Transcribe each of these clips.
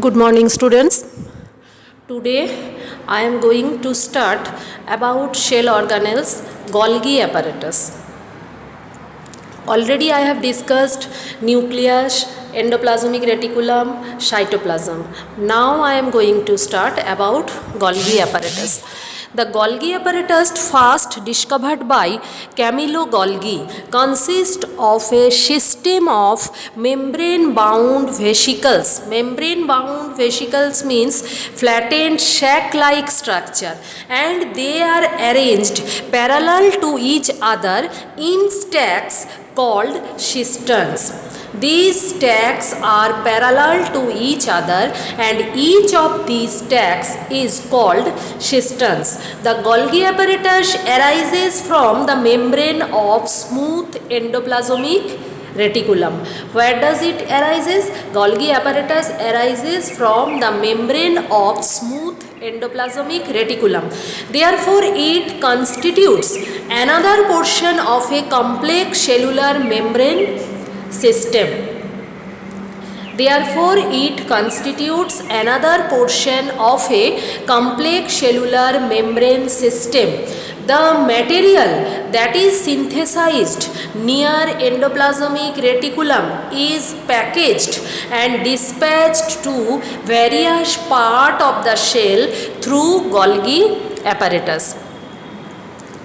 Good morning, students. Today I am going to start about cell organelles, Golgi apparatus. Already I have discussed nucleus, endoplasmic reticulum, cytoplasm. Now I am going to start about Golgi apparatus. The Golgi apparatus, first discovered by Camillo Golgi, consists of a system of membrane-bound vesicles. Membrane-bound vesicles means flattened sac-like structure, and they are arranged parallel to each other in stacks called cisterns. These stacks are parallel to each other, and each of these stacks is called cisterns. The Golgi apparatus arises from the membrane of smooth endoplasmic reticulum. Where does it arises? Golgi apparatus arises from the membrane of smooth endoplasmic reticulum. Therefore, it constitutes another portion of a complex cellular membrane system. Therefore, it constitutes another portion of a complex cellular membrane system. The material that is synthesized near endoplasmic reticulum is packaged and dispatched to various parts of the cell through Golgi apparatus.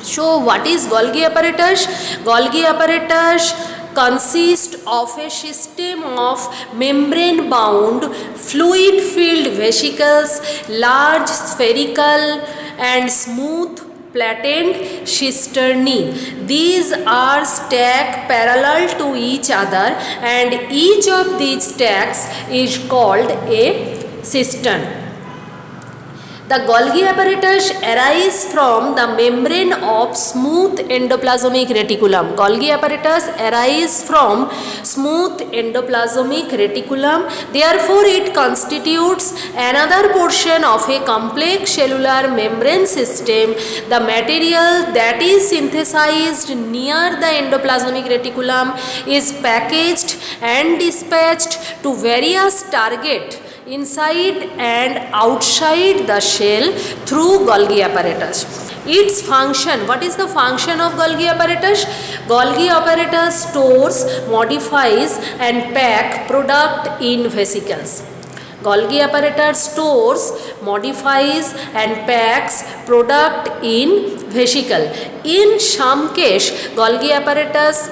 So, what is Golgi apparatus? Golgi apparatus consists of a system of membrane-bound fluid-filled vesicles, large spherical and smooth flattened cisternae. These are stacked parallel to each other, and each of these stacks is called a cistern. The Golgi apparatus arises from the membrane of smooth endoplasmic reticulum. Golgi apparatus arises from smooth endoplasmic reticulum. Therefore, it constitutes another portion of a complex cellular membrane system. The material that is synthesized near the endoplasmic reticulum is packaged and dispatched to various targets inside and outside the cell through Golgi apparatus. Its function, what is the function of Golgi apparatus? Golgi apparatus stores, modifies and pack product in vesicles. Golgi apparatus stores, modifies and packs product in vesicle. In some case, Golgi apparatus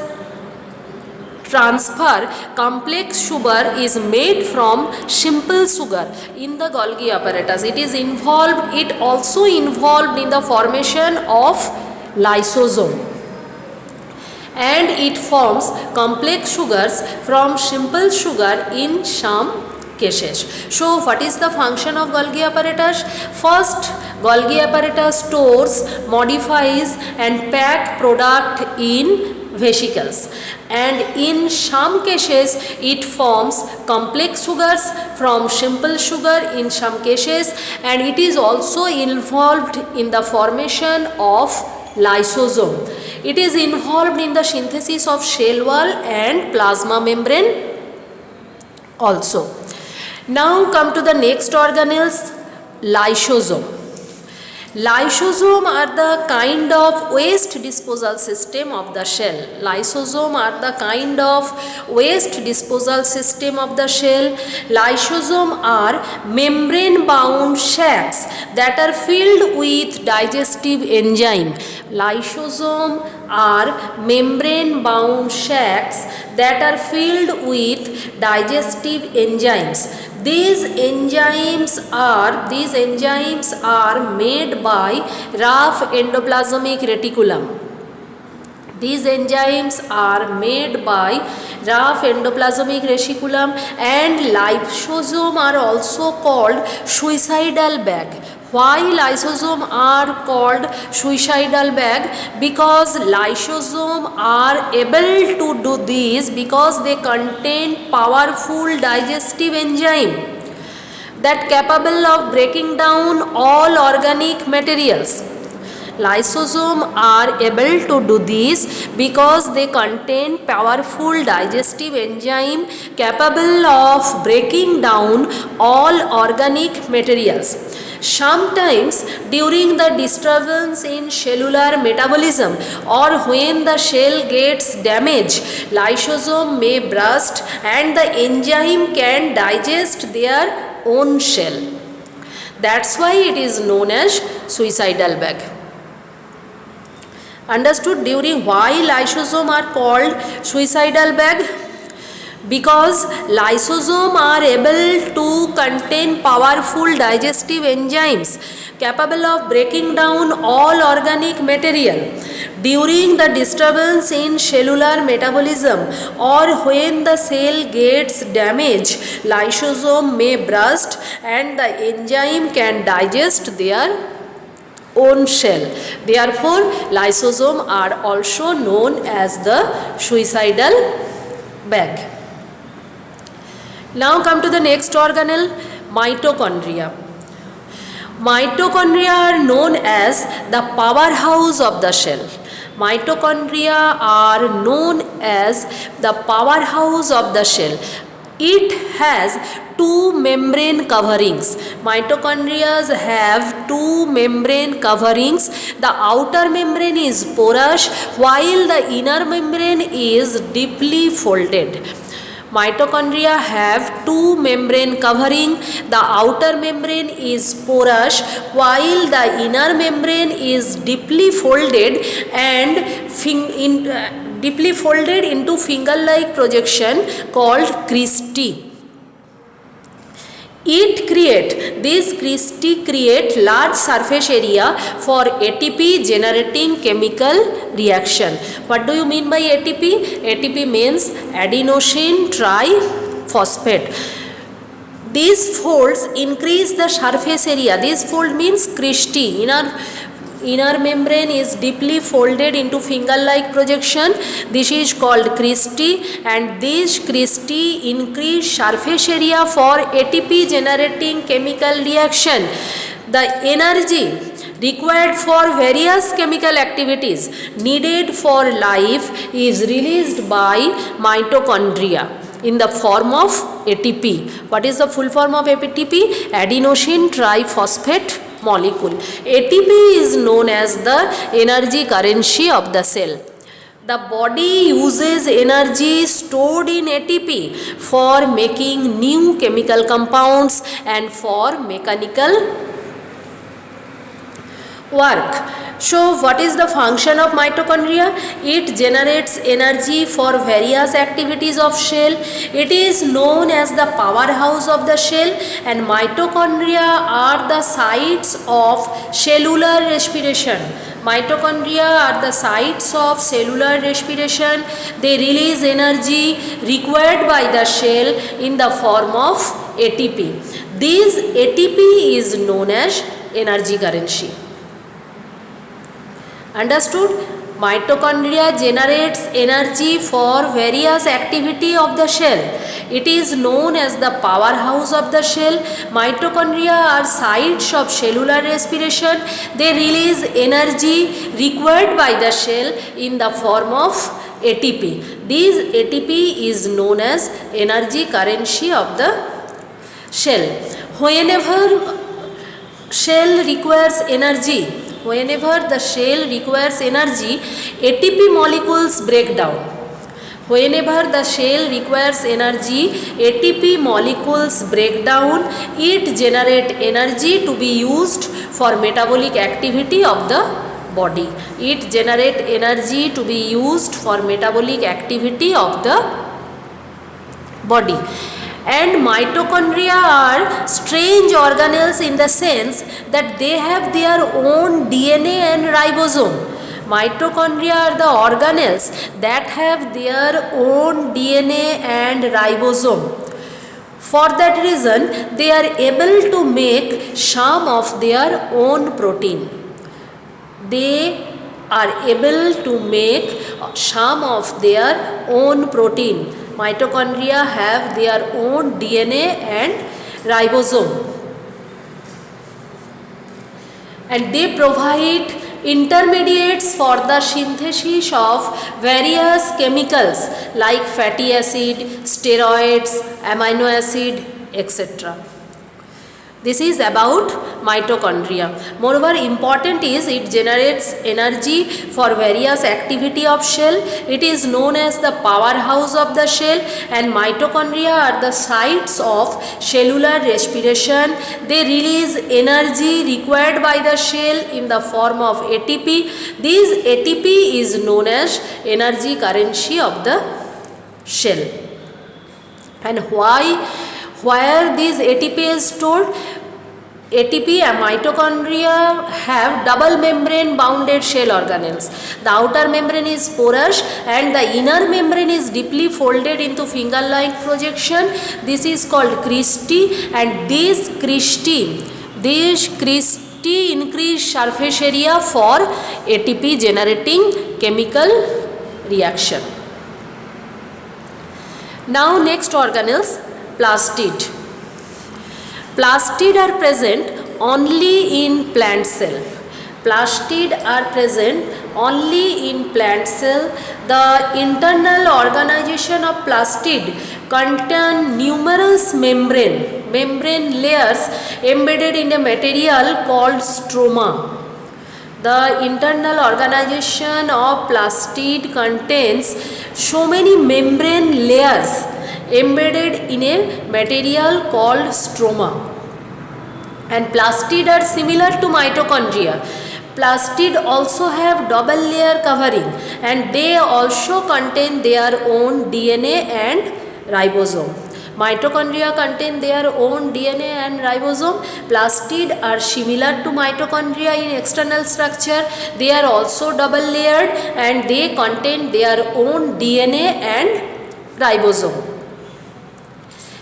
transfer complex sugar is made from simple sugar in the Golgi apparatus. It also involved in the formation of lysosome, and it forms complex sugars from simple sugar in some cases. So, what is the function of Golgi apparatus? First, Golgi apparatus stores, modifies and pack product in vesicles, and in some cases it forms complex sugars from simple sugar in some cases, and it is also involved in the formation of lysosome. It is involved in the synthesis of cell wall and plasma membrane also. Now come to the next organelles, lysosome. Lysosome are the kind of waste disposal system of the cell. Lysosome are the kind of waste disposal system of the cell. Lysosome are membrane bound sacs that are filled with digestive enzyme. Lysosome are membrane bound sacs that are filled with digestive enzymes. These enzymes are made by rough endoplasmic reticulum. These enzymes are made by rough endoplasmic reticulum, and lysosome are also called suicidal bag. Why lysosome are called suicidal bag? Because lysosome are able to do this because they contain powerful digestive enzyme that capable of breaking down all organic materials. Lysosomes are able to do this because they contain powerful digestive enzyme capable of breaking down all organic materials. Sometimes during the disturbance in cellular metabolism or when the cell gets damaged, lysosome may burst and the enzyme can digest their own shell. That's why it is known as suicidal bag. Understood during why lysosome are called suicidal bag? Because lysosomes are able to contain powerful digestive enzymes capable of breaking down all organic material. During the disturbance in cellular metabolism or when the cell gets damaged, lysosome may burst and the enzyme can digest their own shell. Therefore, lysosomes are also known as the suicidal bag. Now come to the next organelle, mitochondria. Mitochondria are known as the powerhouse of the cell. Mitochondria are known as the powerhouse of the cell. It has two membrane coverings. Mitochondria have two membrane coverings. The outer membrane is porous while the inner membrane is deeply folded. Mitochondria have two membrane covering. The outer membrane is porous while the inner membrane is deeply folded and deeply folded into finger-like projection called cristae. These cristae create large surface area for ATP generating chemical reaction. What do you mean by ATP? ATP means adenosine triphosphate. These folds increase the surface area. This fold means cristae. Inner membrane is deeply folded into finger-like projection. This is called cristae, and these cristae increase surface area for ATP generating chemical reaction. The energy required for various chemical activities needed for life is released by mitochondria in the form of ATP. What is the full form of ATP? Adenosine triphosphate molecule. ATP is known as the energy currency of the cell. The body uses energy stored in ATP for making new chemical compounds and for mechanical work. So what is the function of mitochondria? It generates energy for various activities of cell. It is known as the powerhouse of the cell, and mitochondria are the sites of cellular respiration. Mitochondria are the sites of cellular respiration. They release energy required by the cell in the form of ATP. This ATP is known as energy currency. Understood? Mitochondria generates energy for various activity of the cell. It is known as the powerhouse of the cell. Mitochondria are sites of cellular respiration. They release energy required by the cell in the form of ATP. This ATP is known as energy currency of the cell. Whenever the cell requires energy, ATP molecules break down. Whenever the cell requires energy, ATP molecules break down. It generates energy to be used for metabolic activity of the body. It generates energy to be used for metabolic activity of the body. And mitochondria are strange organelles in the sense that they have their own DNA and ribosome. Mitochondria are the organelles that have their own DNA and ribosome. For that reason, they are able to make some of their own protein. They are able to make some of their own protein. Mitochondria have their own DNA and ribosome, and they provide intermediates for the synthesis of various chemicals like fatty acid, steroids, amino acid, etc. This is about mitochondria. Moreover, important is it generates energy for various activity of cell. It is known as the powerhouse of the cell, and mitochondria are the sites of cellular respiration. They release energy required by the cell in the form of ATP. This ATP is known as energy currency of the cell. And where this ATP is stored? ATP and mitochondria have double membrane bounded cell organelles. The outer membrane is porous and the inner membrane is deeply folded into finger-like projection. This is called cristae, and this cristae increase surface area for ATP generating chemical reaction. Now next organelles, plastid. Plastid are present only in plant cell. Plastid are present only in plant cell. The internal organization of plastid contain numerous membrane layers embedded in a material called stroma. The internal organization of plastid contains so many membrane layers embedded in a material called stroma. And plastid are similar to mitochondria. Plastid also have double layer covering, and they also contain their own DNA and ribosome. Mitochondria contain their own DNA and ribosome. Plastid are similar to mitochondria in external structure. They are also double layered and they contain their own DNA and ribosome.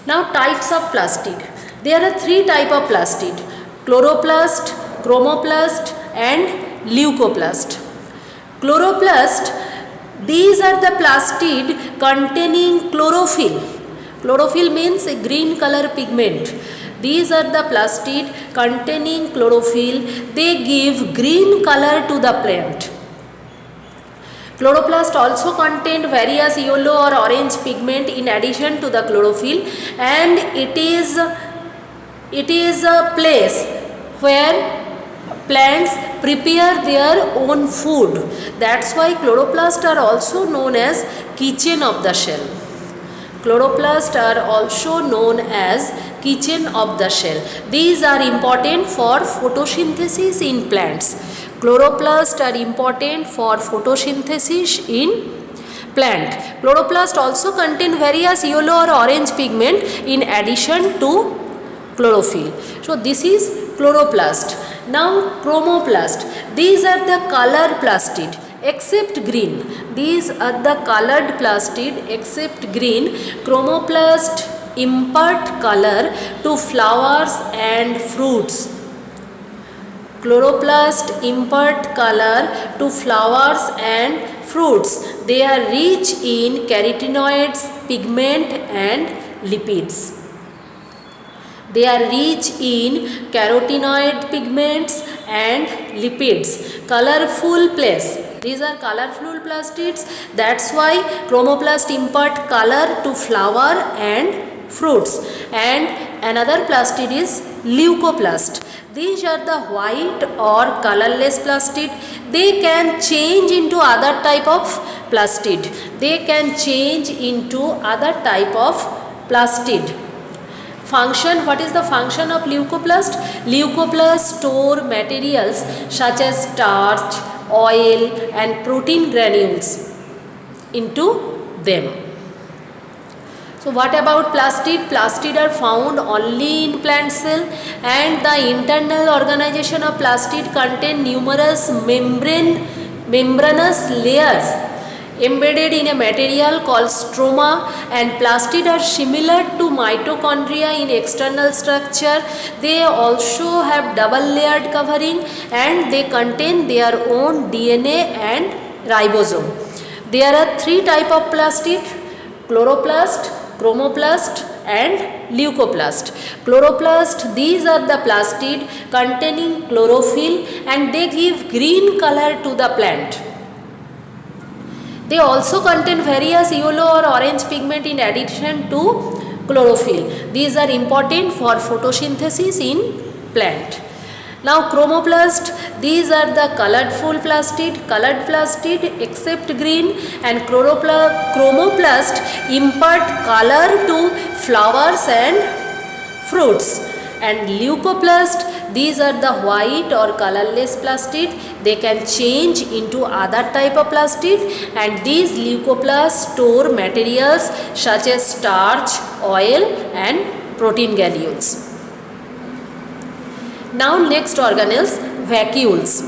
Now types of plastid. There are three types of plastid: chloroplast, chromoplast and leucoplast. Chloroplast, these are the plastid containing chlorophyll. Chlorophyll means a green color pigment. These are the plastid containing chlorophyll. They give green color to the plant. Chloroplast also contain various yellow or orange pigment in addition to the chlorophyll, and it is a place where plants prepare their own food. That's why chloroplasts are also known as kitchen of the cell. Chloroplasts are also known as kitchen of the cell. These are important for photosynthesis in plants. Chloroplasts are important for photosynthesis in plant. Chloroplast also contain various yellow or orange pigment in addition to chlorophyll. So this is chloroplast. Now chromoplast. These are the color plastid except green. These are the colored plastid except green. Chromoplast impart color to flowers and fruits. Chloroplast impart color to flowers and fruits. They are rich in carotenoids, pigment and lipids. They are rich in carotenoid pigments and lipids. Colorful place. These are colorful plastids. That's why chromoplast impart color to flower and fruits. And another plastid is leucoplast. These are the white or colorless plastid. They can change into other type of plastid. They can change into other type of plastid. Function. What is the function of leucoplast? Leucoplast store materials such as starch, oil and protein granules into them. So what about plastid? Plastid are found only in plant cell, and the internal organization of plastid contain numerous membranous layers embedded in a material called stroma, and plastid are similar to mitochondria in external structure. They also have double layered covering and they contain their own DNA and ribosome. There are three types of plastid: chloroplast, chromoplast and leucoplast. Chloroplast, these are the plastid containing chlorophyll and they give green color to the plant. They also contain various yellow or orange pigment in addition to chlorophyll. These are important for photosynthesis in plant. Now chromoplast, these are the colorful colored plastid except green, and chromoplast impart color to flowers and fruits. And leucoplast, these are the white or colorless plastid. They can change into other type of plastid, and these leucoplasts store materials such as starch, oil and protein granules. Now next organelles, vacuoles.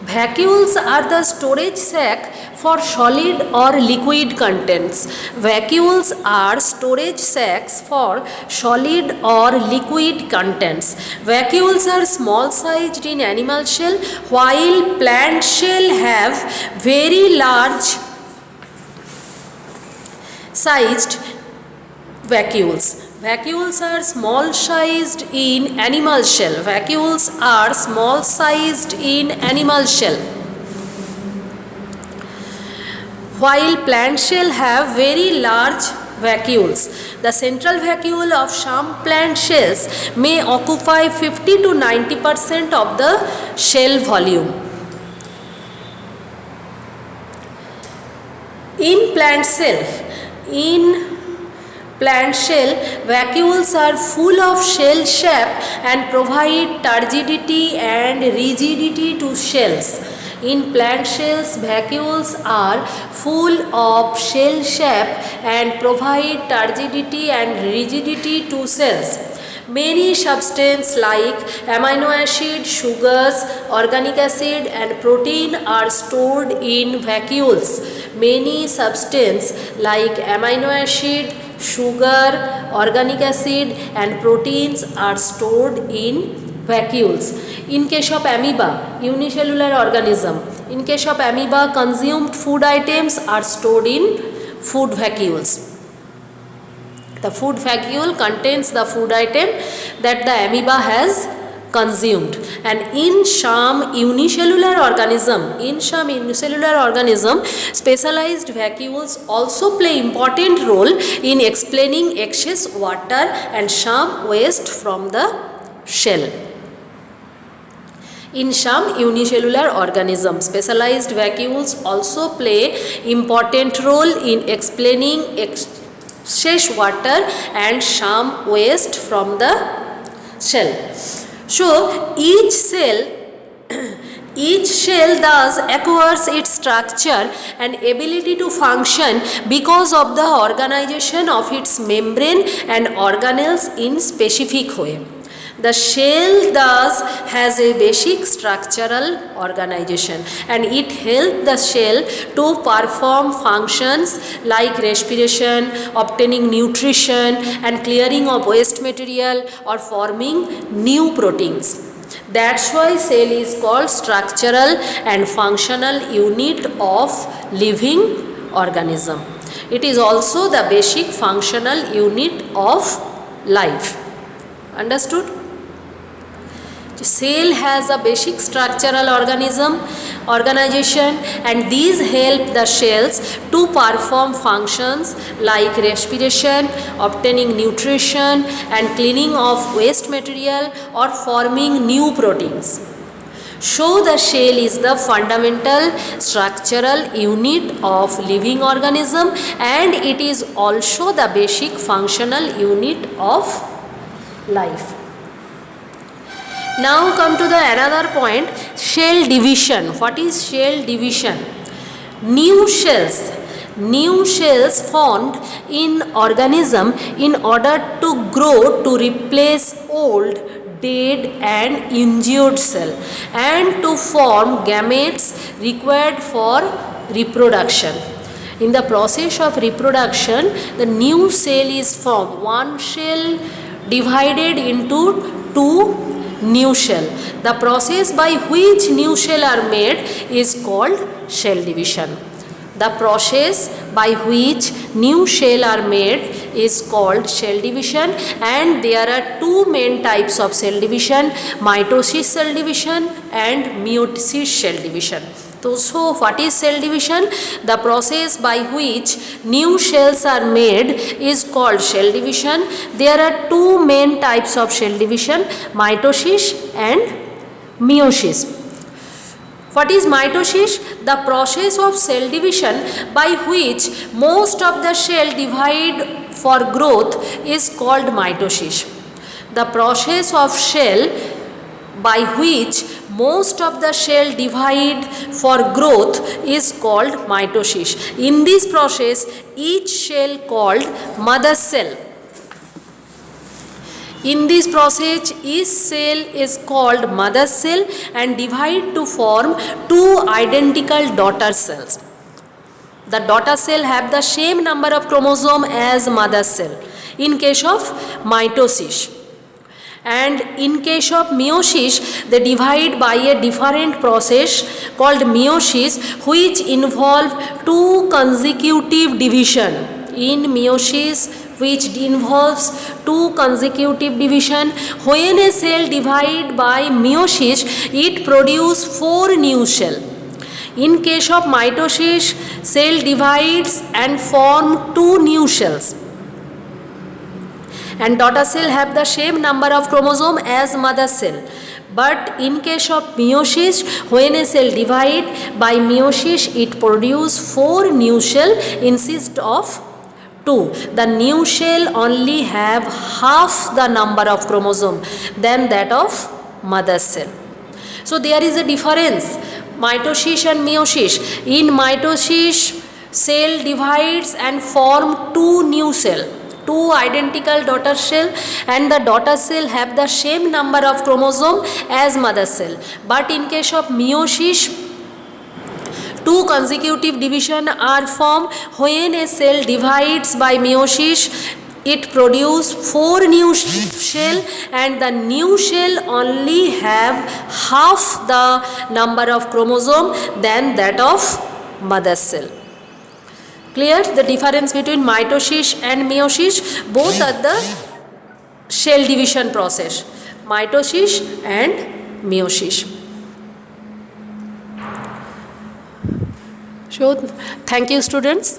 Vacuoles are the storage sac for solid or liquid contents. Vacuoles are storage sacs for solid or liquid contents. Vacuoles are small sized in animal shell, while plant shell have very large sized vacuoles. Vacuoles are small sized in animal shell. Vacuoles are small sized in animal shell, while plant shell have very large vacuoles. The central vacuole of some plant shells may occupy 50 to 90% of the shell volume. In plant shell, vacuoles are full of shell shape and provide turgidity and rigidity to shells. In plant shells, vacuoles are full of shell shape and provide turgidity and rigidity to cells. Many substances like amino acid, sugars, organic acid and protein are stored in vacuoles. Many substances like amino acid, sugar, organic acid and proteins are stored in vacuoles. In case of amoeba, unicellular organism, in case of amoeba, consumed food items are stored in food vacuoles. The food vacuole contains the food item that the amoeba has consumed. And in some unicellular organism, specialized vacuoles also play important role in explaining excess water and some waste from the shell. In some unicellular organisms, specialized vacuoles also play important role in explaining excess water and some waste from the shell. So each cell thus acquires its structure and ability to function because of the organization of its membrane and organelles in specific way. The shell thus has a basic structural organization and it helps the shell to perform functions like respiration, obtaining nutrition and clearing of waste material or forming new proteins. That's why cell is called structural and functional unit of living organism. It is also the basic functional unit of life. Understood? Cell has a basic structural organization and these help the cells to perform functions like respiration, obtaining nutrition and cleaning of waste material or forming new proteins. So the cell is the fundamental structural unit of living organism and it is also the basic functional unit of life. Now come to the another point, cell division. What is cell division? New cells formed in organism in order to grow to replace old, dead and injured cell and to form gametes required for reproduction. In the process of reproduction, the new cell is formed. One cell divided into two new cell. The process by which new cell are made is called cell division. The process by which new cell are made is called cell division, and there are two main types of cell division: mitosis cell division and meiosis cell division. So what is cell division? The process by which new cells are made is called cell division. There are two main types of cell division: mitosis and meiosis. What is mitosis? The process of cell division by which most of the cell divide for growth is called mitosis. The process of cell by which most of the cell divide for growth is called mitosis. In this process, each cell called mother cell. In this process, each cell is called mother cell and divide to form two identical daughter cells. The daughter cell have the same number of chromosome as mother cell in case of mitosis. And in case of meiosis, they divide by a different process called meiosis, which involve two consecutive division. In meiosis, which involves two consecutive division, when a cell divide by meiosis, it produce 4 new cell. In case of mitosis, cell divides and form 2 new cells, and daughter cell have the same number of chromosome as mother cell. But in case of meiosis, when a cell divide by meiosis, it produce 4 new cell instead of 2. The new cell only have half the number of chromosome than that of mother cell. So there is a difference, mitosis and meiosis. In mitosis, cell divides and form 2 new cell, 2 identical daughter cell, and the daughter cell have the same number of chromosome as mother cell. But in case of meiosis, 2 consecutive division are formed. When a cell divides by meiosis, it produce 4 new cell, and the new cell only have half the number of chromosome than that of mother cell. Clear the difference between mitosis and meiosis? Both are the cell division process, mitosis and meiosis. So thank you, students.